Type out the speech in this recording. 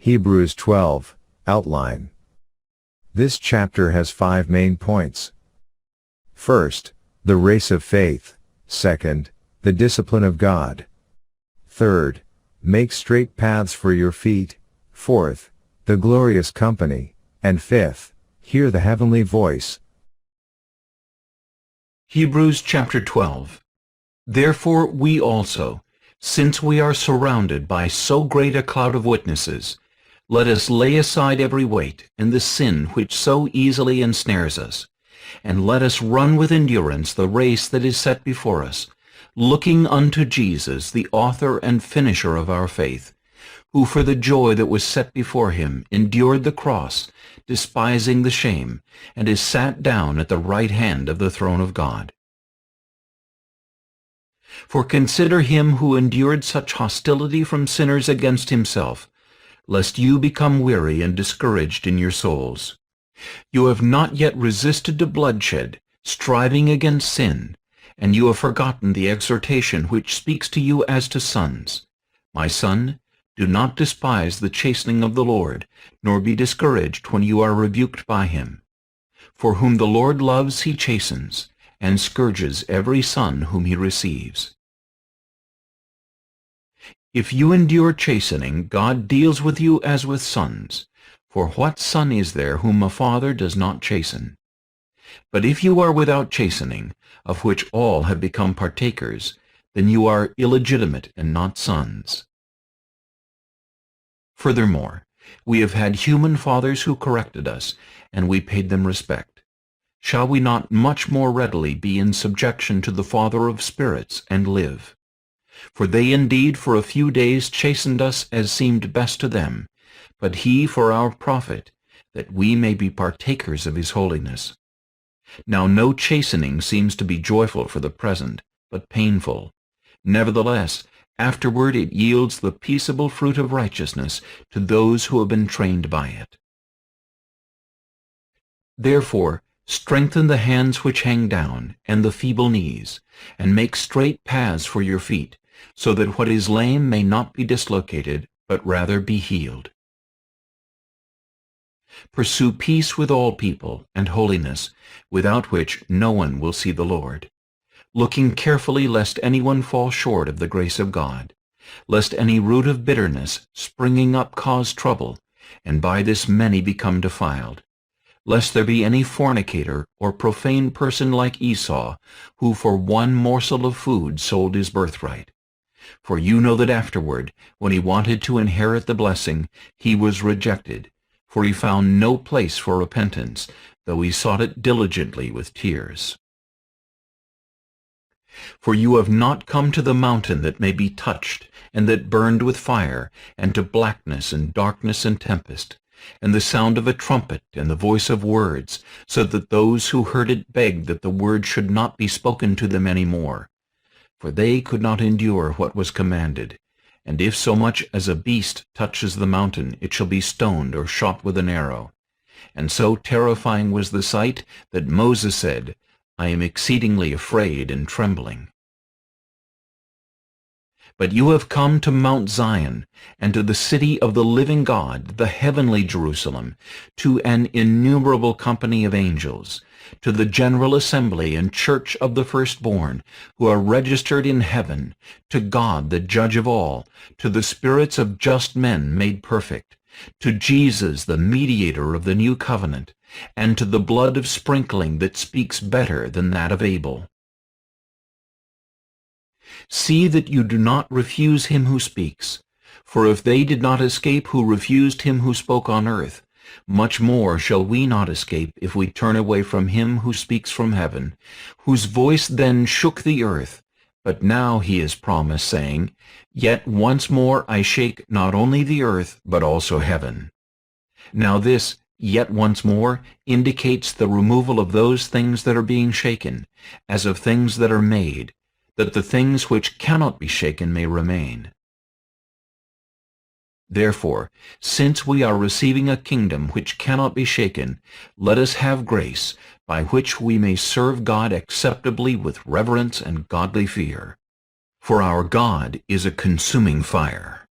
Hebrews 12, Outline. This chapter has 5 main points. First, the race of faith. Second, the discipline of God. Third, make straight paths for your feet. Fourth, the glorious company. And fifth, hear the heavenly voice. Hebrews chapter 12. Therefore we also, since we are surrounded by so great a cloud of witnesses, let us lay aside every weight and the sin which so easily ensnares us, and let us run with endurance the race that is set before us, looking unto Jesus, the author and finisher of our faith, who for the joy that was set before him endured the cross, despising the shame, and is sat down at the right hand of the throne of God. For consider him who endured such hostility from sinners against himself, lest you become weary and discouraged in your souls. You have not yet resisted to bloodshed, striving against sin, and you have forgotten the exhortation which speaks to you as to sons. My son, do not despise the chastening of the Lord, nor be discouraged when you are rebuked by him. For whom the Lord loves he chastens, and scourges every son whom he receives. If you endure chastening, God deals with you as with sons. For what son is there whom a father does not chasten? But if you are without chastening, of which all have become partakers, then you are illegitimate and not sons. Furthermore, we have had human fathers who corrected us, and we paid them respect. Shall we not much more readily be in subjection to the Father of spirits and live? For they indeed for a few days chastened us as seemed best to them, but he for our profit, that we may be partakers of his holiness. Now no chastening seems to be joyful for the present, but painful. Nevertheless, afterward it yields the peaceable fruit of righteousness to those who have been trained by it. Therefore, strengthen the hands which hang down, and the feeble knees, and make straight paths for your feet, so that what is lame may not be dislocated, but rather be healed. Pursue peace with all people, and holiness, without which no one will see the Lord, looking carefully lest anyone fall short of the grace of God, lest any root of bitterness springing up cause trouble, and by this many become defiled, lest there be any fornicator or profane person like Esau, who for one morsel of food sold his birthright. For you know that afterward, when he wanted to inherit the blessing, he was rejected, for he found no place for repentance, though he sought it diligently with tears. For you have not come to the mountain that may be touched, and that burned with fire, and to blackness and darkness and tempest, and the sound of a trumpet and the voice of words, so that those who heard it begged that the word should not be spoken to them any more. For they could not endure what was commanded. And if so much as a beast touches the mountain, it shall be stoned or shot with an arrow. And so terrifying was the sight that Moses said, I am exceedingly afraid and trembling. But you have come to Mount Zion, and to the city of the living God, the heavenly Jerusalem, to an innumerable company of angels, to the general assembly and church of the firstborn, who are registered in heaven, to God the judge of all, to the spirits of just men made perfect, to Jesus the mediator of the new covenant, and to the blood of sprinkling that speaks better than that of Abel. See that you do not refuse him who speaks, for if they did not escape who refused him who spoke on earth, much more shall we not escape if we turn away from him who speaks from heaven, whose voice then shook the earth, but now he is promised, saying, Yet once more I shake not only the earth, but also heaven. Now this, yet once more, indicates the removal of those things that are being shaken, as of things that are made, that the things which cannot be shaken may remain. Therefore, since we are receiving a kingdom which cannot be shaken, let us have grace, by which we may serve God acceptably with reverence and godly fear. For our God is a consuming fire.